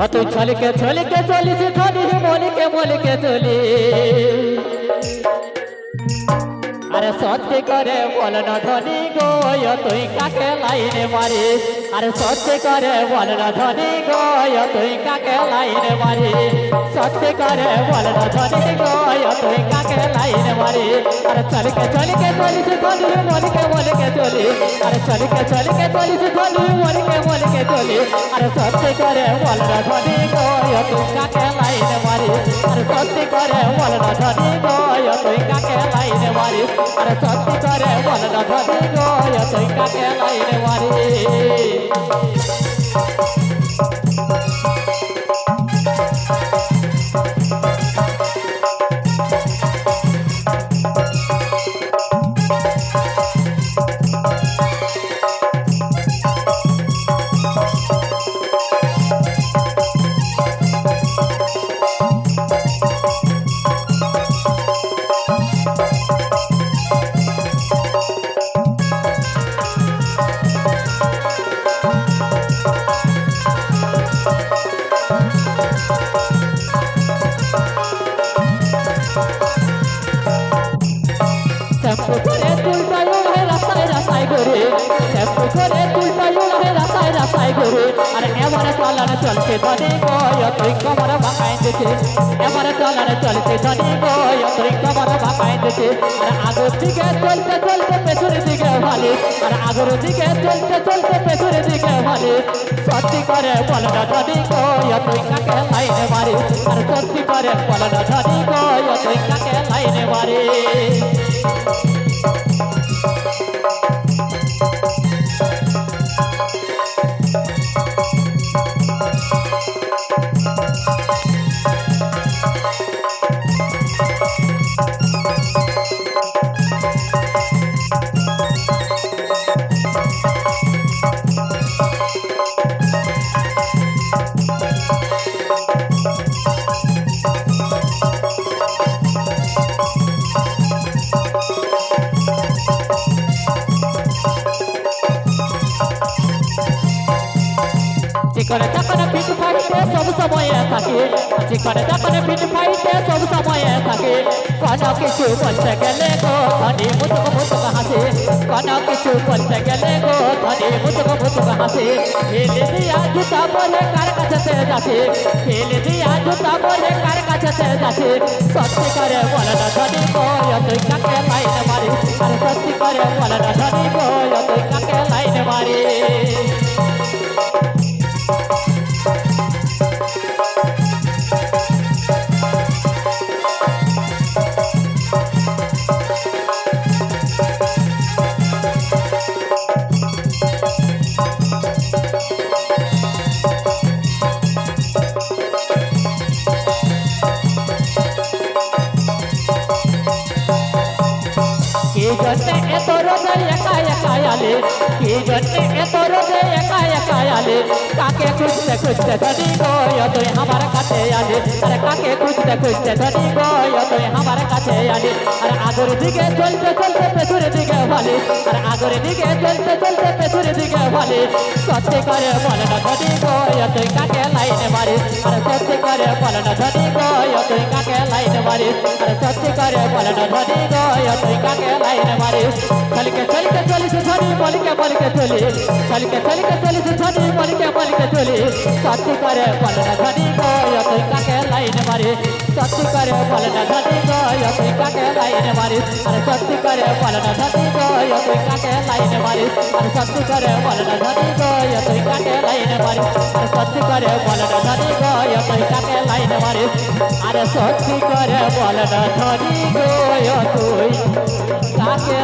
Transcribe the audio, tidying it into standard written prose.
তুই ছলকে ছলকে চলিস ধনী মনকে মনকে চলি আরে সত্যি করে বল না ধনী গো তুই কাকে লাইনে মারিস আরে সত্যি করে বল না ধনী গো তুই কাকে লাইনে মারিস সত্যি করে বল না ধনী গো তুই কাকে লাইনে মারিস আরে ছলকে ছলকে চলিস ধনী মনকে মনকে চলি আরে ছলকে ছলকে চলিস ধনী মনকে মনকে চলি আরে সত্যি করে বল না ধনী গো তুই কাকে লাইনে মারিস আরে সত্যি করে বল না ধনী গো তুই কাকে লাইনে মারিস আরে সত্যি করে বল না ধনী গো তুই কাকে লাইনে মারিস শ্যাম্পু করে চুলটা উড়ায় রাস্তায় রাস্তায় ঘুরে শ্যাম্পু করে চুলটা উড়ায় রাস্তায় রাস্তায় ঘুরে আর এবারে চালানো চলছে ধনী গো তুই কমর বাঁকাই দিছে এবারে চালানো চলছে ধনী গো তুই কমর বাঁকাই দিছে আর আগের দিকে চলতে চলতে পেছনের দিকে ভালি আর আগের দিকে চলতে চলতে পেছনের দিকে ভালি সত্যি করে বল না ধনী গো তুই কাকে লাইনে মারি আর সত্যি করে বল না ধনী গো তুই কাকে লাইনে মারি চিকনে চাকনে ফিট ফাইটে সব সময়ে থাকে চিকনে চাকনে ফিট ফাইটে সব সময়ে থাকে কোনো কিছু বলতে গেলে গো ধনী মুতুক মুতুক হাসে কোনো কিছু বলতে গেলে গো ধনী মুতুক মুতুক হাসে ফেলে দিয়া জুতা বলে কার কাছে যাচ্ছে ফেলে দিয়া জুতা বলে কার কাছে যাচ্ছে সত্যি করে বলে না ধনী গো তুই কাকে লাইনে মারি আর সত্যি করে বলে না ধনী গো তুই কাকে লাইনে মারি কি জন্যে এত রোদে একা একা আলে কি জন্যে এত রোদে একা একা আলে কাকে খুঁজতে খুঁজতে ধনী গো তুই আমার কাছে আলে আরে কাকে খুঁজতে খুঁজতে ধনী গো তুই আমার কাছে আলে আর আগের দিকে চলতে চলতে পেছনের দিকে ভালি আর আগের দিকে চলতে চলতে পেছনের দিকে ভালি সত্যি করে বলে না ধনী গো তুই কাকে লাইনে মারিস আর সত্যি করে বলে না ধনী গো তুই কাকে লাইনে মারিস আর সত্যি করে বলে না ধনী গো তুই কাকে লাইনে মারিস চলকে চলকে চলিস ধনী বলকে বলকে চলি চলকে চলকে চলিস ধনী বলকে বলকে চলি সত্যি করে বলে না ধনী গো তুই কাকে লাইনে মারিস সত্যি করে বলে না ধনী গো তুই কাকে লাইনে মারিস আর সত্যি করে বলে না ধনী গো তুই কাকে লাইনে মারিস আর সত্যি করে বলে না ধনী গো তুই কাকে লাইনে মারিস আর সত্যি করে বলে না ধনী গো তুই কাকে লাইনে মারিস আর সত্যি করে বলে না ধনী গো তুই কাকে